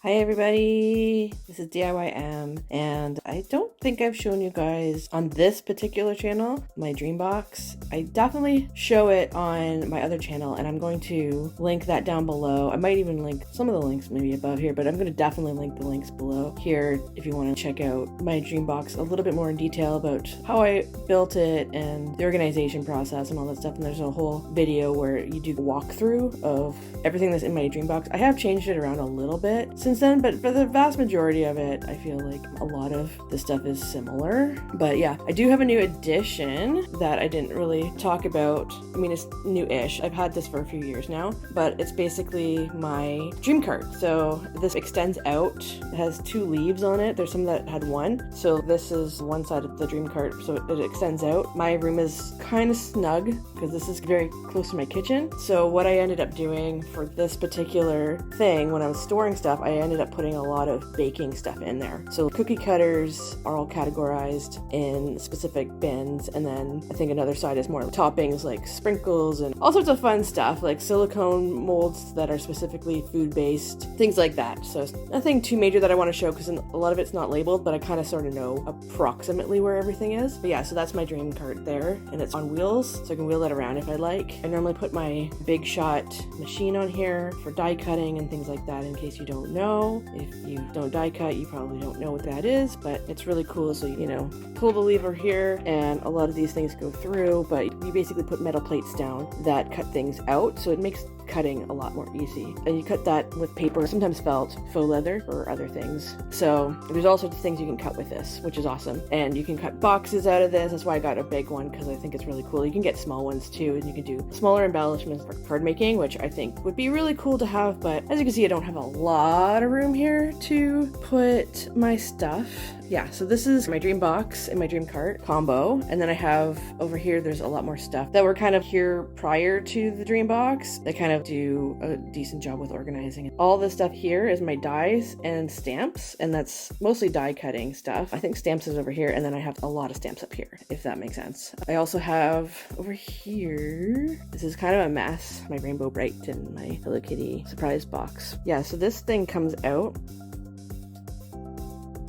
Hi everybody, this is DIYM, and I don't think I've shown you guys on this particular channel, my dream box. I definitely show it on my other channel, and I'm going to link that down below. I might even link some of the links maybe above here, but I'm going to definitely link the links below here if you want to check out my dream box a little bit more in detail about how I built it and the organization process and all that stuff. And there's a whole video where you do the walkthrough of everything that's in my dream box. I have changed it around a little bit since then, but for the vast majority of it, I feel like a lot of the stuff is similar. But yeah, I do have a new addition that I didn't really talk about. I mean, it's new-ish. I've had this for a few years now, but it's basically my DreamCart. So this extends out. It has 2 leaves on it. There's some that had 1. So this is one side of the DreamCart, so it extends out. My room is kind of snug because this is very close to my kitchen. So what I ended up doing for this particular thing, when I was storing stuff, I ended up putting a lot of baking stuff in there. So cookie cutters are all categorized in specific bins, and then I think another side is more toppings like sprinkles and all sorts of fun stuff like silicone molds that are specifically food-based, things like that. So nothing too major that I want to show because a lot of it's not labeled, but I kind of sort of know approximately where everything is. But yeah, so that's my dream cart there, and it's on wheels, so I can wheel it around if I like. I normally put my Big Shot machine on here for die cutting and things like that, in case you don't know. If you don't die cut, you probably don't know what that is, but it's really cool. So, you know, pull the lever here and a lot of these things go through, but you basically put metal plates down that cut things out, so it makes cutting a lot more easy. And you cut that with paper, sometimes felt, faux leather, or other things. So there's all sorts of things you can cut with this, which is awesome. And you can cut boxes out of this. That's why I got a big one, because I think it's really cool. You can get small ones too, and you can do smaller embellishments for card making, which I think would be really cool to have. But as you can see, I don't have a lot of room here to put my stuff. Yeah, so this is my dream box and my dream cart combo. And then I have over here, there's a lot more stuff that were kind of here prior to the dream box. They kind of do a decent job with organizing it. All this stuff here is my dies and stamps, and that's mostly die cutting stuff. I think stamps is over here, and then I have a lot of stamps up here, if that makes sense. I also have over here, this is kind of a mess, my Rainbow Bright and my Hello Kitty surprise box. Yeah, so this thing comes out.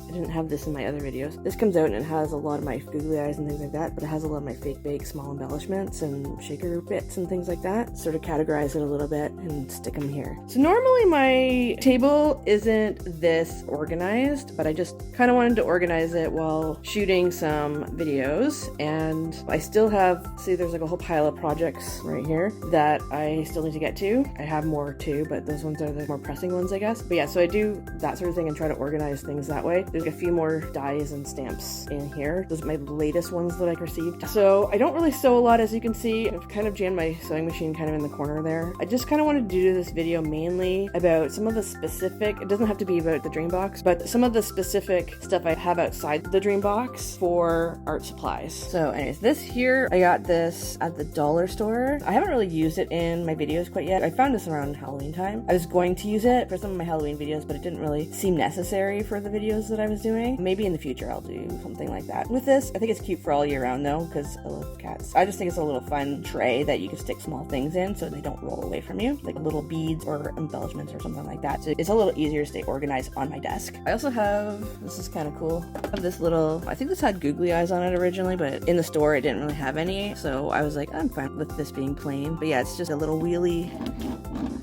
I didn't have this in my other videos. This comes out and it has a lot of my googly eyes and things like that, but it has a lot of my fake bake small embellishments and shaker bits and things like that. Sort of categorize it a little bit and stick them here. So normally my table isn't this organized, but I just kind of wanted to organize it while shooting some videos. And I still have, see, there's like a whole pile of projects right here that I still need to get to. I have more too, but those ones are the more pressing ones, I guess. But yeah, so I do that sort of thing and try to organize things that way. There's a few more dies and stamps in here. Those are my latest ones that I received. So I don't really sew a lot, as you can see. I've kind of jammed my sewing machine kind of in the corner there. I just kind of wanted to do this video mainly about some of the specific, it doesn't have to be about the dream box, but some of the specific stuff I have outside the dream box for art supplies. So anyways, this here, I got this at the dollar store. I haven't really used it in my videos quite yet. I found this around Halloween time. I was going to use it for some of my Halloween videos, but it didn't really seem necessary for the videos that I was doing. Maybe in the future I'll do something like that. With this, I think it's cute for all year round though, because I love cats. I just think it's a little fun tray that you can stick small things in so they don't roll away from you, like little beads or embellishments or something like that. So it's a little easier to stay organized on my desk. I also have, this is kind of cool, I have this little, I think this had googly eyes on it originally, but in the store it didn't really have any, so I was like, I'm fine with this being plain. But yeah, it's just a little wheelie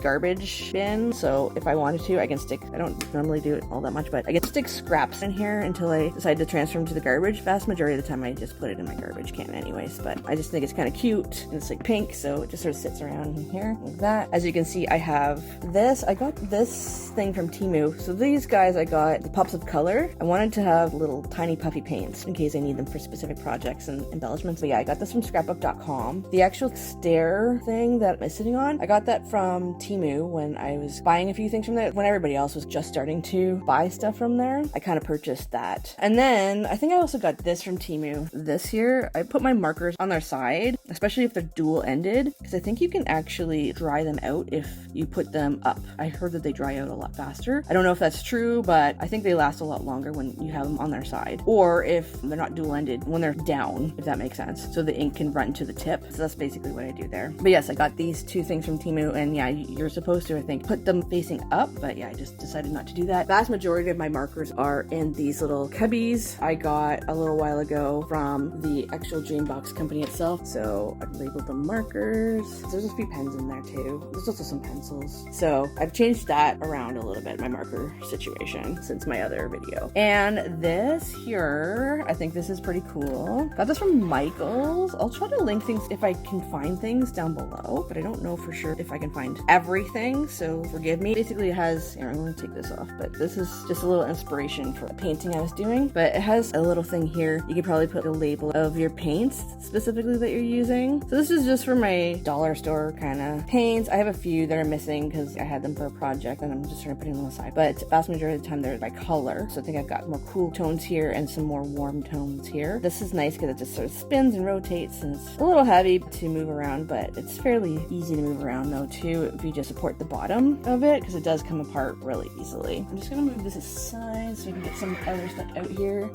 garbage bin, so if I wanted to, I can stick, I don't normally do it all that much, but I can stick scraps in here until I decide to transfer them to the garbage. Vast majority of the time I just put it in my garbage can anyways, but I just think it's kind of cute, and it's like pink, so it just sort of sits around in here like that. As you can see, I have this, I got this thing from Temu. So these guys, I got the Pops of Color. I wanted to have little tiny puffy paints in case I need them for specific projects and embellishments. But yeah, I got this from scrapbook.com. The actual stair thing that I'm sitting on, I got that from Temu when I was buying a few things from there. When everybody else was just starting to buy stuff from there, I kind of purchased that. And then I think I also got this from Temu this year. I put my markers on their side, especially if they're dual ended, because I think you can actually dry them out if you put them up. I heard that they dry out a lot faster. I don't know if that's true, but I think they last a lot longer when you have them on their side, or if they're not dual ended, when they're down, if that makes sense. So the ink can run to the tip. So that's basically what I do there. But yes, I got these two things from Temu, and yeah, you're supposed to, I think, put them facing up, but yeah, I just decided not to do that. Vast majority of my markers are in these little cubbies I got a little while ago from the actual Dreambox company itself. So I've labeled the markers. There's a few pens in there too. There's also some pencils. So I've changed that around a little bit, my marker situation, since my other video. And this here, I think this is pretty cool. Got this from Michael's. I'll try to link things if I can find things down below, but I don't know for sure if I can find everything, so forgive me. Basically it has, here, I'm going to take this off, but this is just a little inspiration for the painting I was doing. But it has a little thing here. You could probably put a label of your paints specifically that you're using. So this is just for my dollar store kind of paints. I have a few that are missing because I had them for a project and I'm just trying to put them on the side. But vast majority of the time they're by color. So I think I've got more cool tones here and some more warm tones here. This is nice because it just sort of spins and rotates, and it's a little heavy to move around, but it's fairly easy to move around though too if you just support the bottom of it, because it does come apart really easily. I'm just gonna move this aside so we can get some other stuff out here.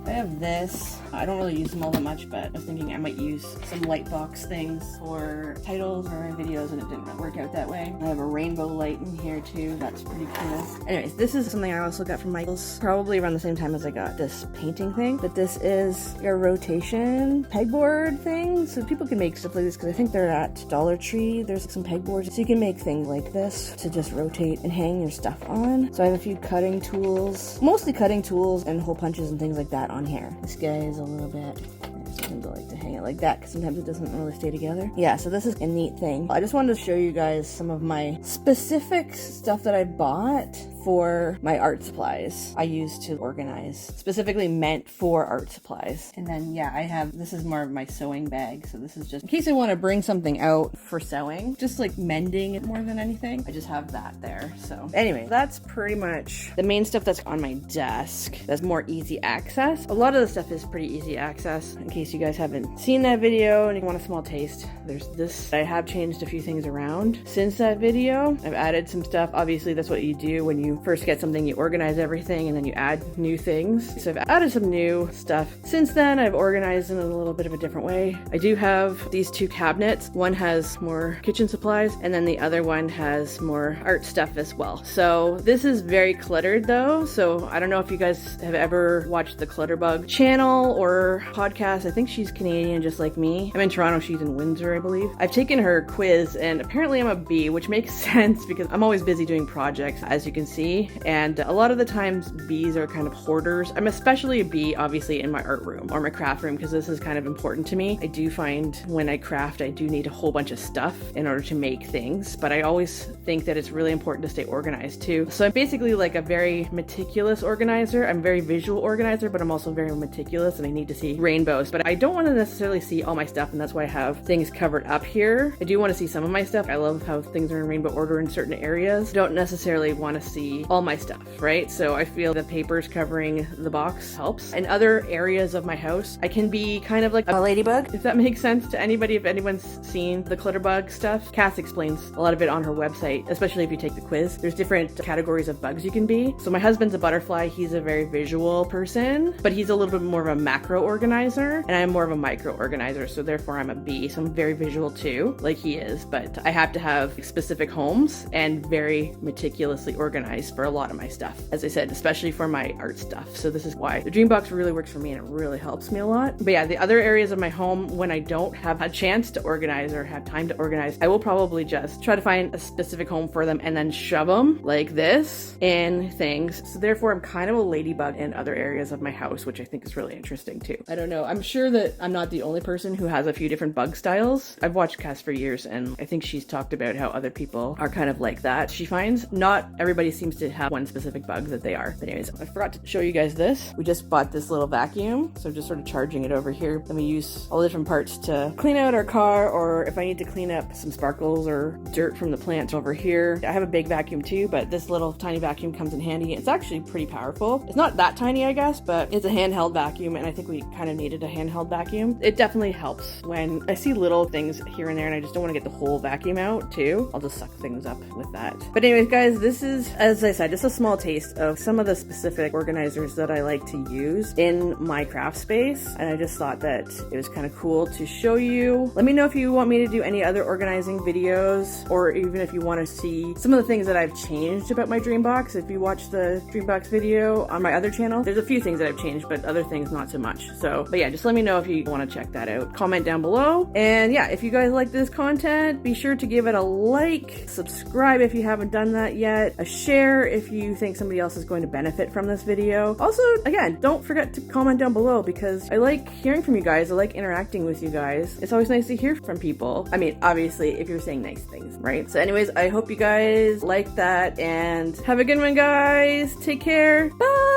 I have this. I don't really use them all that much, but I was thinking I might use some light box things for titles or videos, and it didn't really work out that way. I have a rainbow light in here too. That's pretty cool. Anyways, this is something I also got from Michael's probably around the same time as I got this painting thing, but this is your rotation pegboard thing. So people can make stuff like this because I think they're at Dollar Tree. There's some pegboards, so you can make things like this to just rotate and hang your stuff on. So I have a few cutting tools, mostly cutting tools and hole punches and things like that on here. This guy is a little bit, sometimes I like to hang it like that because sometimes it doesn't really stay together. Yeah, so this is a neat thing. I just wanted to show you guys some of my specific stuff that I bought for my art supplies I use to organize, specifically meant for art supplies. And then yeah, I have, this is more of my sewing bag. So this is just in case I want to bring something out for sewing, just like mending it more than anything. I just have that there. So anyway, that's pretty much the main stuff that's on my desk. That's more easy access. A lot of the stuff is pretty easy access. In case you guys haven't seen that video and you want a small taste, there's this. I have changed a few things around since that video. I've added some stuff. Obviously that's what you do when you first get something, you organize everything and then you add new things. So I've added some new stuff. Since then, I've organized in a little bit of a different way. I do have these two cabinets. One has more kitchen supplies and then the other one has more art stuff as well. So this is very cluttered though. So I don't know if you guys have ever watched the Clutterbug channel or podcast. I think she's Canadian just like me. I'm in Toronto, she's in Windsor, I believe. I've taken her quiz and apparently I'm a B, which makes sense because I'm always busy doing projects, as you can see. And a lot of the times Bs are kind of hoarders. I'm especially a B obviously in my art room or my craft room because this is kind of important to me. I do find when I craft I do need a whole bunch of stuff in order to make things, but I always think that it's really important to stay organized too. So I'm basically like a very meticulous organizer. I'm a very visual organizer, but I'm also very meticulous and I need to see rainbows, but I don't want to necessarily see all my stuff, and that's why I have things covered up here. I do want to see some of my stuff. I love how things are in rainbow order in certain areas. I don't necessarily want to see all my stuff, right? So I feel the papers covering the box helps. In other areas of my house, I can be kind of like a ladybug, if that makes sense to anybody, if anyone's seen the Clutterbug stuff. Cass explains a lot of it on her website, especially if you take the quiz. There's different categories of bugs you can be. So my husband's a butterfly. He's a very visual person, but he's a little bit more of a macro organizer, and I'm more of a micro organizer, so therefore I'm a B. So I'm very visual too, like he is, but I have to have specific homes and very meticulously organized for a lot of my stuff, as I said, especially for my art stuff. So this is why the Dreambox really works for me and it really helps me a lot. But yeah, the other areas of my home, when I don't have a chance to organize or have time to organize, I will probably just try to find a specific home for them and then shove them like this in things. So therefore I'm kind of a ladybug in other areas of my house, which I think is really interesting too. I don't know, I'm sure that I'm not the only person who has a few different bug styles. I've watched Cass for years and I think she's talked about how other people are kind of like that. She finds not everybody seems seems to have one specific bug that they are. But anyways, I forgot to show you guys this. We just bought this little vacuum, so just sort of charging it over here. Then we use all the different parts to clean out our car, or if I need to clean up some sparkles or dirt from the plants over here. I have a big vacuum too, but this little tiny vacuum comes in handy. It's actually pretty powerful. It's not that tiny, I guess, but it's a handheld vacuum, and I think we kind of needed a handheld vacuum. It definitely helps when I see little things here and there and I just don't want to get the whole vacuum out too. I'll just suck things up with that. But anyways, guys, this is, as I said, just a small taste of some of the specific organizers that I like to use in my craft space, and I just thought that it was kind of cool to show you. Let me know if you want me to do any other organizing videos, or even if you want to see some of the things that I've changed about my Dreambox. If you watch the Dreambox video on my other channel, there's a few things that I've changed, but other things not so much. So, but yeah, just let me know if you want to check that out. Comment down below. And yeah, if you guys like this content, be sure to give it a like, subscribe if you haven't done that yet, a share if you think somebody else is going to benefit from this video. Also, again, don't forget to comment down below, because I like hearing from you guys. I like interacting with you guys. It's always nice to hear from people. I mean, obviously, if you're saying nice things, right? So anyways, I hope you guys like that, and have a good one, guys. Take care. Bye.